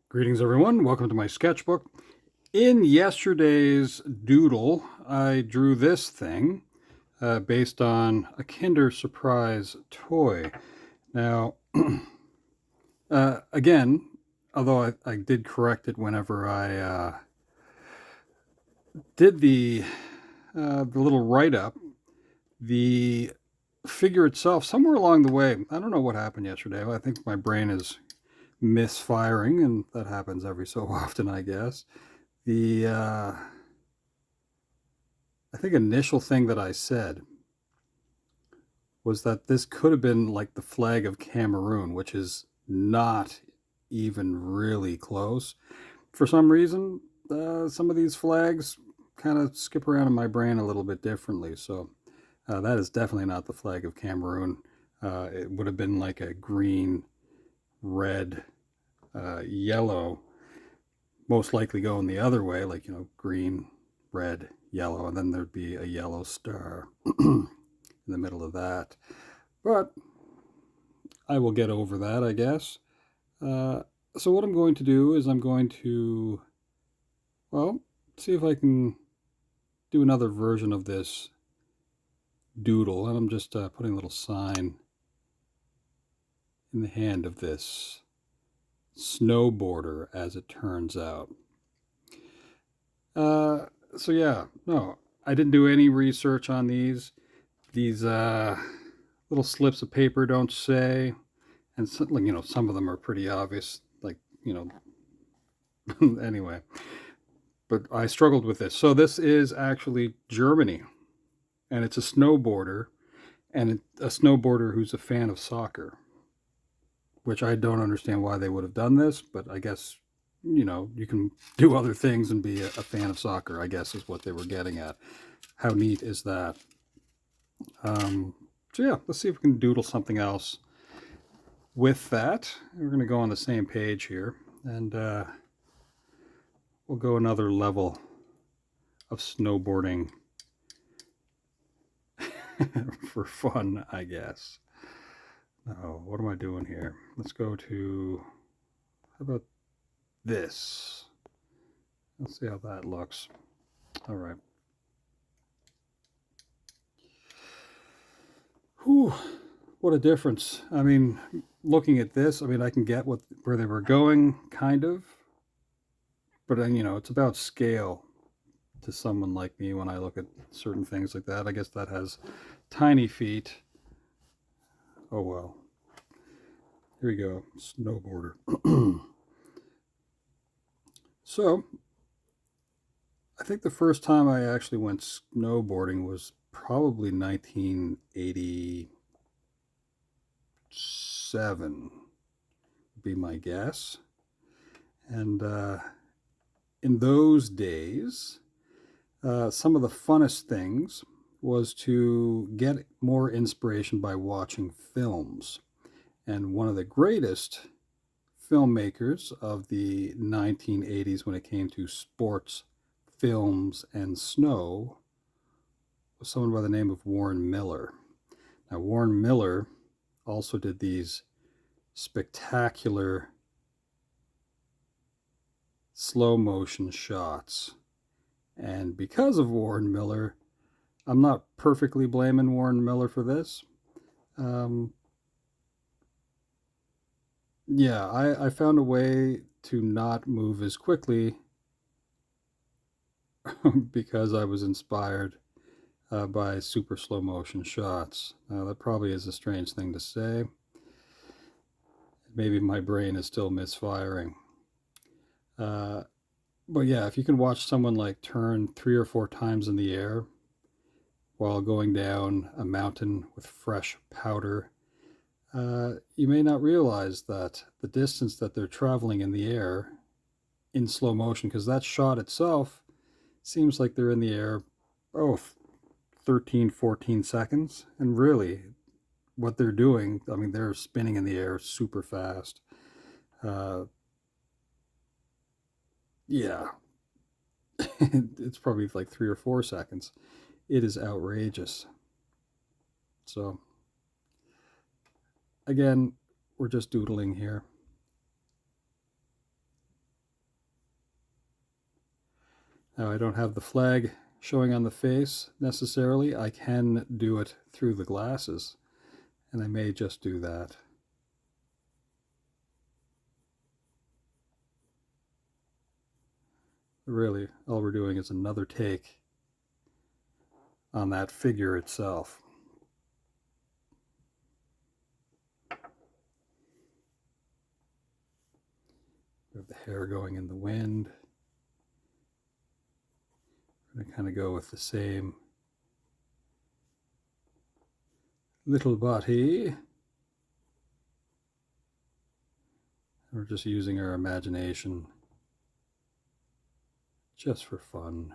Greetings, everyone. Welcome to my sketchbook. In yesterday's doodle, I drew this thing based on a Kinder Surprise toy. Now, again, although I did correct it whenever I did the little write-up, the figure itself, somewhere along the way, I don't know what happened yesterday. I think my brain is misfiring, and that happens every so often, I guess. The I think initial thing that I said was that this could have been like the flag of Cameroon, which is not even really close. For some reason, some of these flags kind of skip around in my brain a little bit differently. So that is definitely not the flag of Cameroon. It would have been like a green, red, yellow, most likely going the other way, like, green, red, yellow, and then there'd be a yellow star in the middle of that. But I will get over that, I guess. Uh, so, what I'm going to do is I'm going to, well, see if I can do another version of this doodle. And I'm just putting a little sign in the hand of this snowboarder, as it turns out. Uh, so yeah, no, I didn't do any research on these. These little slips of paper don't say, and some, like, some of them are pretty obvious. Like, anyway. But I struggled with this. So this is actually Germany, and it's a snowboarder, and a snowboarder who's a fan of soccer, which I don't understand why they would have done this, but I guess you can do other things and be a fan of soccer, I guess is what they were getting at. How neat is that? Um, so yeah, let's see if we can doodle something else with that. We're going to go on the same page here, and we'll go another level of snowboarding for fun, I guess. Oh, what am I doing here? Let's go to, how about this? Let's see how that looks. All right. Whew, what a difference. I mean, looking at this, I mean, I can get where they were going, kind of, but then, it's about scale to someone like me when I look at certain things like that. I guess that has tiny feet. Oh well. Here we go, snowboarder. So, I think the first time I actually went snowboarding was probably 1987, would be my guess. And in those days, some of the funnest things was to get more inspiration by watching films. And one of the greatest filmmakers of the 1980s when it came to sports, films, and snow was someone by the name of Warren Miller. Now, Warren Miller also did these spectacular slow motion shots. And because of Warren Miller, I'm not perfectly blaming Warren Miller for this. Um, yeah, I found a way to not move as quickly because I was inspired by super slow motion shots. That probably is a strange thing to say. Maybe my brain is still misfiring. Uh, but yeah, if you can watch someone like turn 3 or 4 times in the air while going down a mountain with fresh powder, you may not realize that the distance that they're traveling in the air in slow motion, because that shot itself seems like they're in the air, oh, 13, 14 seconds. And really, what they're doing, I mean, they're spinning in the air super fast. Uh, yeah, it's probably like 3 or 4 seconds. It is outrageous. So, again, we're just doodling here. Now I don't have the flag showing on the face necessarily. I can do it through the glasses, and I may just do that. Really, all we're doing is another take on that figure itself. We have the hair going in the wind. We're going to kind of go with the same little body. We're just using our imagination just for fun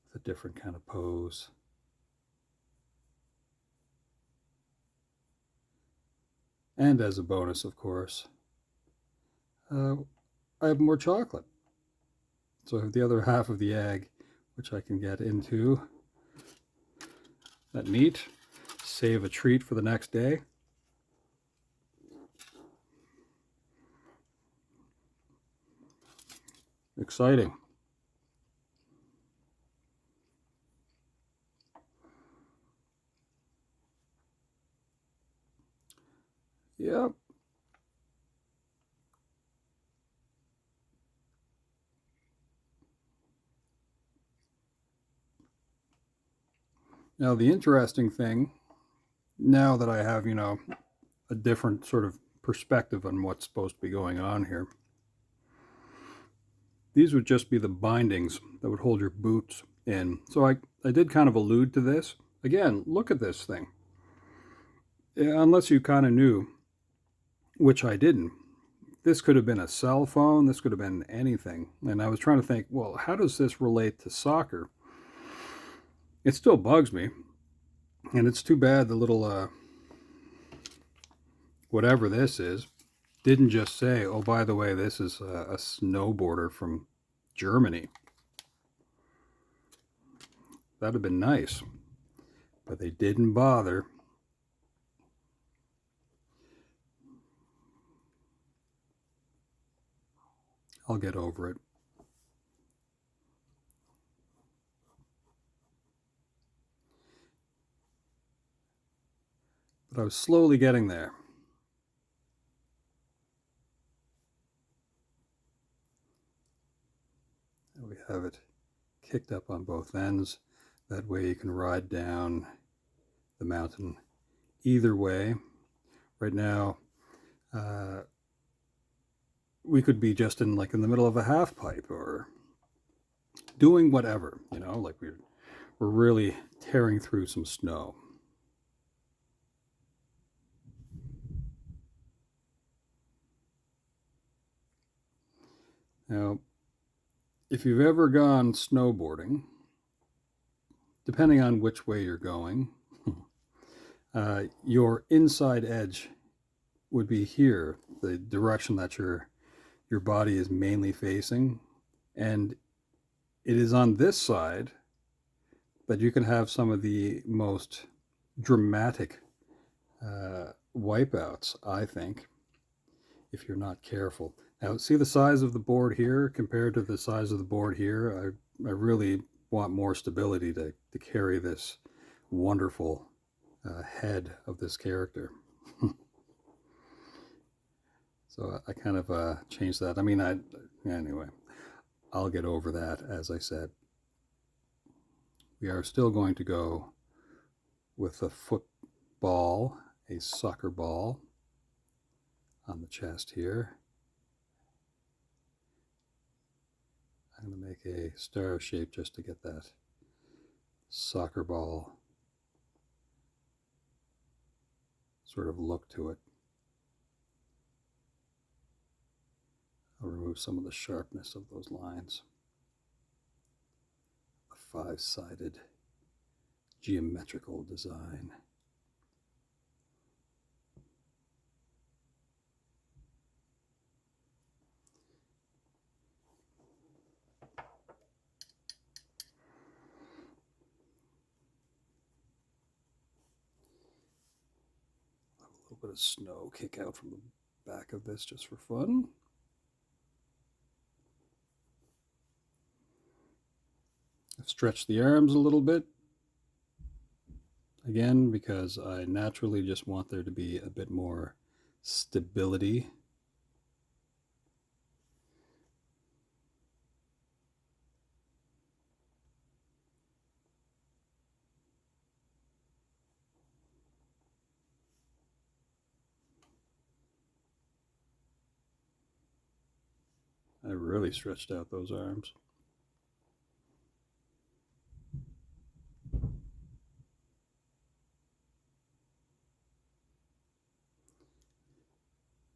with a different kind of pose. And as a bonus, of course, I have more chocolate. So I have the other half of the egg, which I can get into. That neat. Save a treat for the next day. Exciting. Yep. Now the interesting thing, now that I have, a different sort of perspective on what's supposed to be going on here, these would just be the bindings that would hold your boots in. So I did kind of allude to this. Again, look at this thing. Unless you kind of knew, which I didn't, this could have been a cell phone, this could have been anything. And I was trying to think, well, how does this relate to soccer? It still bugs me. And it's too bad the little, whatever this is, didn't just say, oh, by the way, this is a snowboarder from Germany. That'd have been nice. But they didn't bother. I'll get over it. But I was slowly getting there. And we have it kicked up on both ends. That way you can ride down the mountain either way. Right now, we could be just in the middle of a half pipe or doing whatever, like we're really tearing through some snow. Now, if you've ever gone snowboarding, depending on which way you're going, your inside edge would be here, the direction that your body is mainly facing, and it is on this side that you can have some of the most dramatic wipeouts, I think, if you're not careful. Now, see the size of the board here compared to the size of the board here? I really want more stability to carry this wonderful head of this character. So I kind of changed that. I mean, anyway, I'll get over that, as I said. We are still going to go with a football, a soccer ball on the chest here. I'm going to make a star shape just to get that soccer ball sort of look to it. I'll remove some of the sharpness of those lines. A 5-sided geometrical design. A little bit of snow kick out from the back of this just for fun. I've stretched the arms a little bit, again, because I naturally just want there to be a bit more stability. I really stretched out those arms.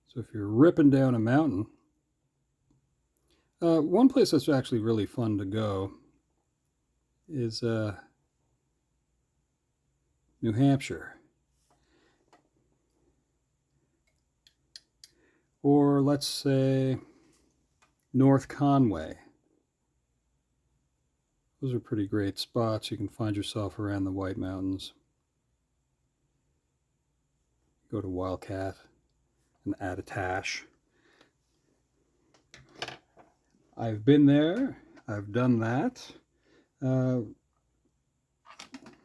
So if you're ripping down a mountain, one place that's actually really fun to go is New Hampshire. Or let's say North Conway. Those are pretty great spots. You can find yourself around the White Mountains. Go to Wildcat and Attitash. I've been there. I've done that.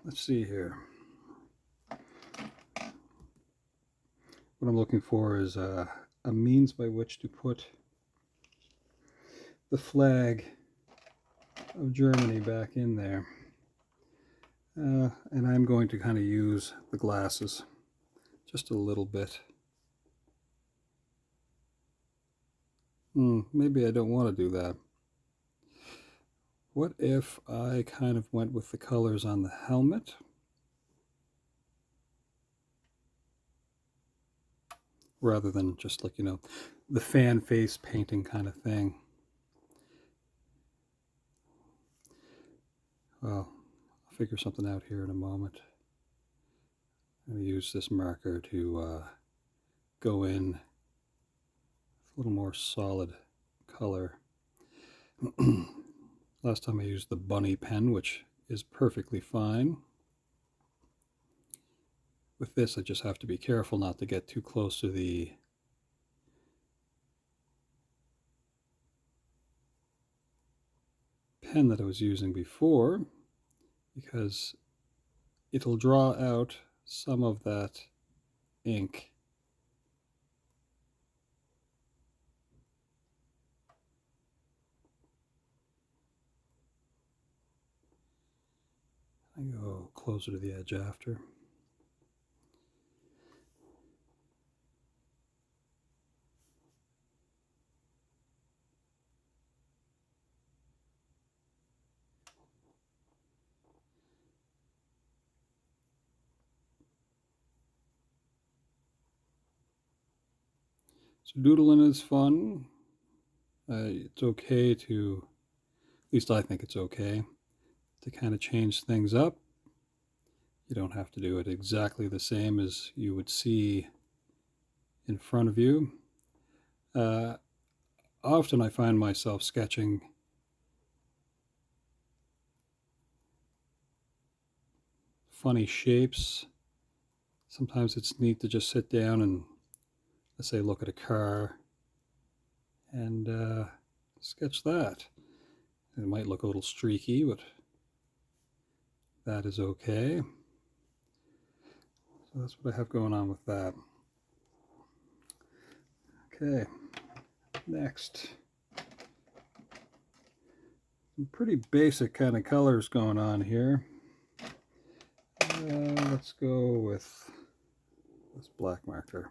Let's see here. What I'm looking for is a means by which to put the flag of Germany back in there. And I'm going to kind of use the glasses just a little bit. Maybe I don't want to do that. What if I kind of went with the colors on the helmet? Rather than just like, the fan face painting kind of thing. Well, I'll figure something out here in a moment. I'm going to use this marker to go in with a little more solid color. Last time I used the bunny pen, which is perfectly fine. With this, I just have to be careful not to get too close to the pen that I was using before, because it'll draw out some of that ink. I go closer to the edge after. So doodling is fun. It's okay to, at least I think it's okay, to kind of change things up. You don't have to do it exactly the same as you would see in front of you. Often I find myself sketching funny shapes. Sometimes it's neat to just sit down and, let's say, look at a car and sketch that. It might look a little streaky, but that is okay. So that's what I have going on with that. Okay, next. Some pretty basic kind of colors going on here. Let's go with this black marker.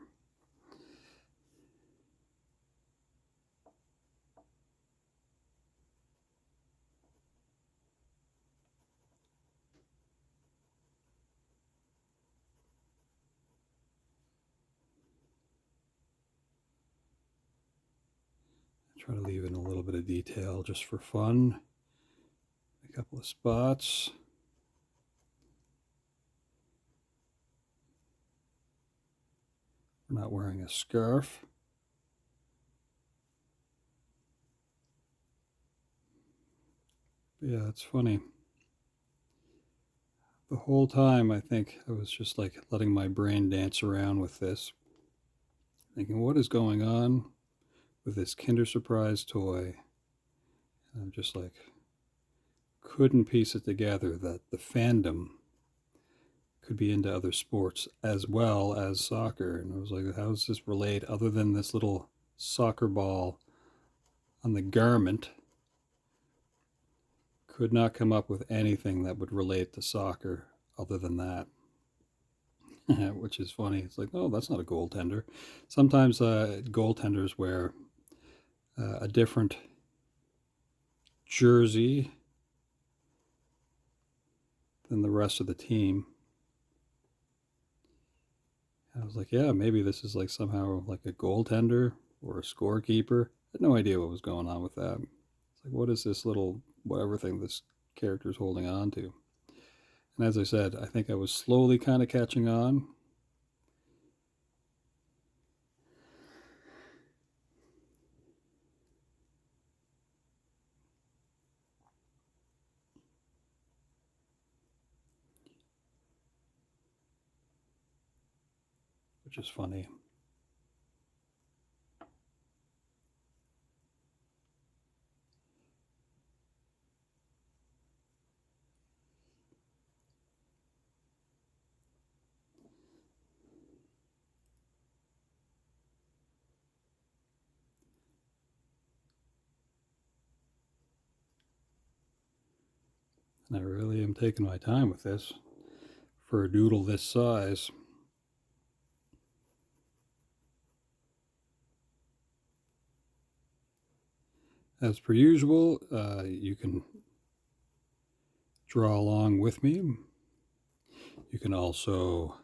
Try to leave in a little bit of detail just for fun. A couple of spots. We're not wearing a scarf. But yeah, it's funny. The whole time I think I was just like letting my brain dance around with this. Thinking, what is going on with this Kinder Surprise toy? And I'm just like, couldn't piece it together that the fandom could be into other sports as well as soccer. And I was like, how does this relate other than this little soccer ball on the garment? Could not come up with anything that would relate to soccer other than that. Which is funny. It's like, oh, that's not a goaltender. Sometimes goaltenders wear a different jersey than the rest of the team. I was like, yeah, maybe this is like somehow like a goaltender or a scorekeeper. I had no idea what was going on with that. It's like, what is this little whatever thing this character is holding on to? And as I said, I think I was slowly kind of catching on. Which is funny. And I really am taking my time with this for a doodle this size. As per usual, you can draw along with me. You can also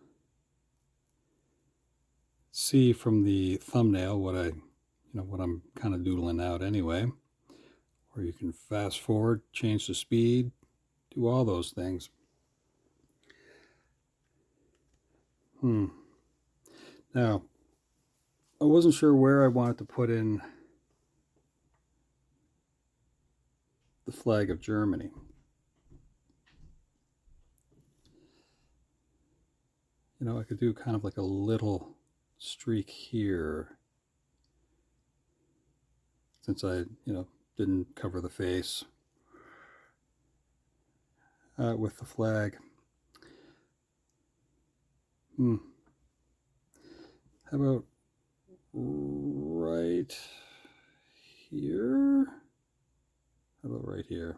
see from the thumbnail what I'm kind of doodling out anyway. Or you can fast forward, change the speed, do all those things. Now, I wasn't sure where I wanted to put in the flag of Germany. I could do kind of like a little streak here, since I, didn't cover the face with the flag. How about right here? How about right here?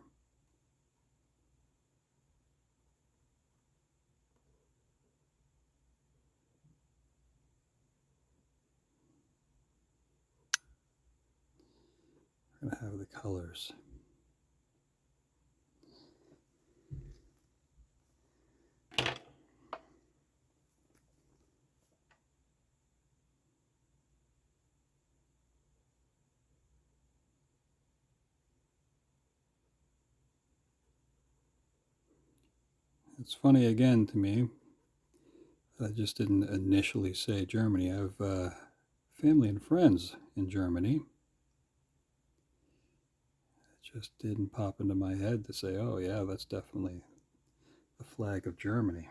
I'm going to have the colors. It's funny again to me that I just didn't initially say Germany. I have family and friends in Germany. It just didn't pop into my head to say, oh yeah, that's definitely the flag of Germany.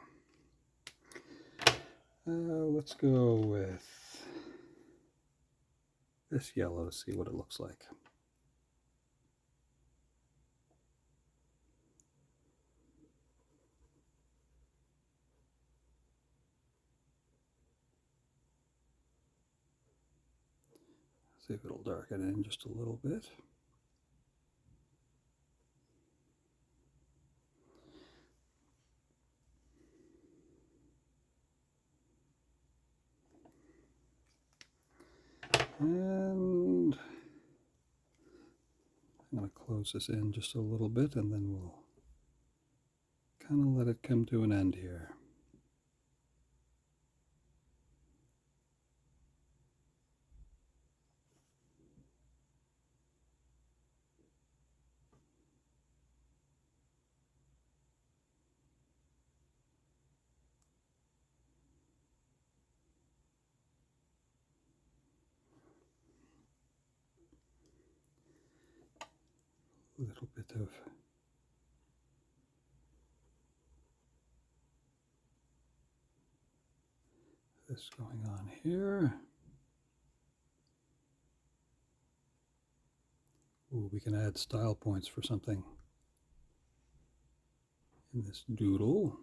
Let's go with this yellow to see what it looks like. See if it'll darken in just a little bit. And I'm going to close this in just a little bit, and then we'll kind of let it come to an end here. A little bit of this going on here. Ooh, we can add style points for something in this doodle.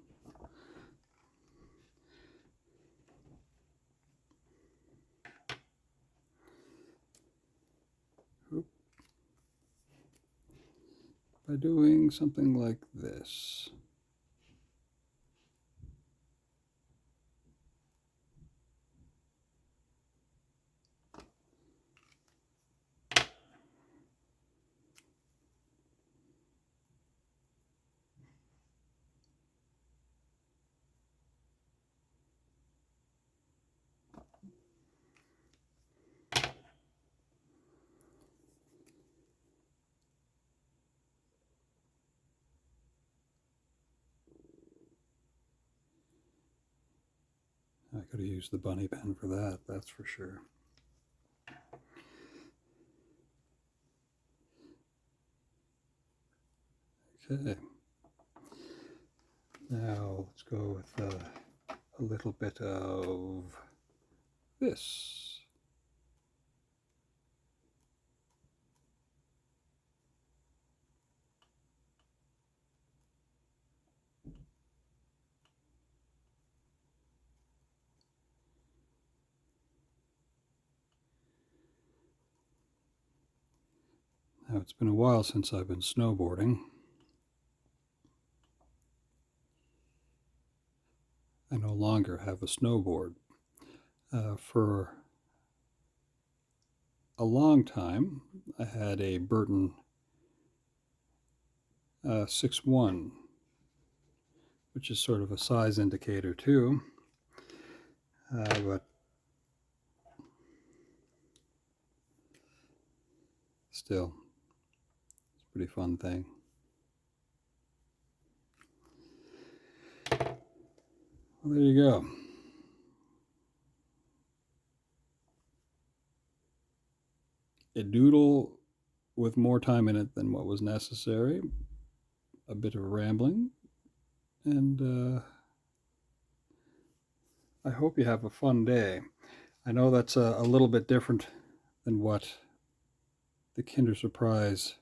By doing something like this. I could have used the bunny pen for that, that's for sure. Okay. Now let's go with a little bit of this. Now it's been a while since I've been snowboarding. I no longer have a snowboard. For a long time, I had a Burton 6'1", which is sort of a size indicator too. But still, it's a pretty fun thing. Well, there you go. A doodle with more time in it than what was necessary. A bit of rambling. And I hope you have a fun day. I know that's a little bit different than what the Kinder Surprise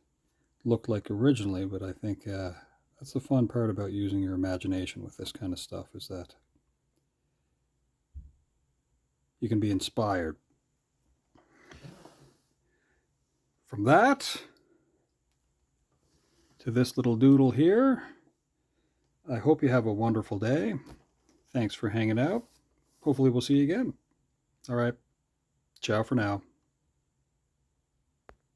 looked like originally, but I think that's the fun part about using your imagination with this kind of stuff, is that you can be inspired. From that to this little doodle here, I hope you have a wonderful day. Thanks for hanging out. Hopefully we'll see you again. All right. Ciao for now.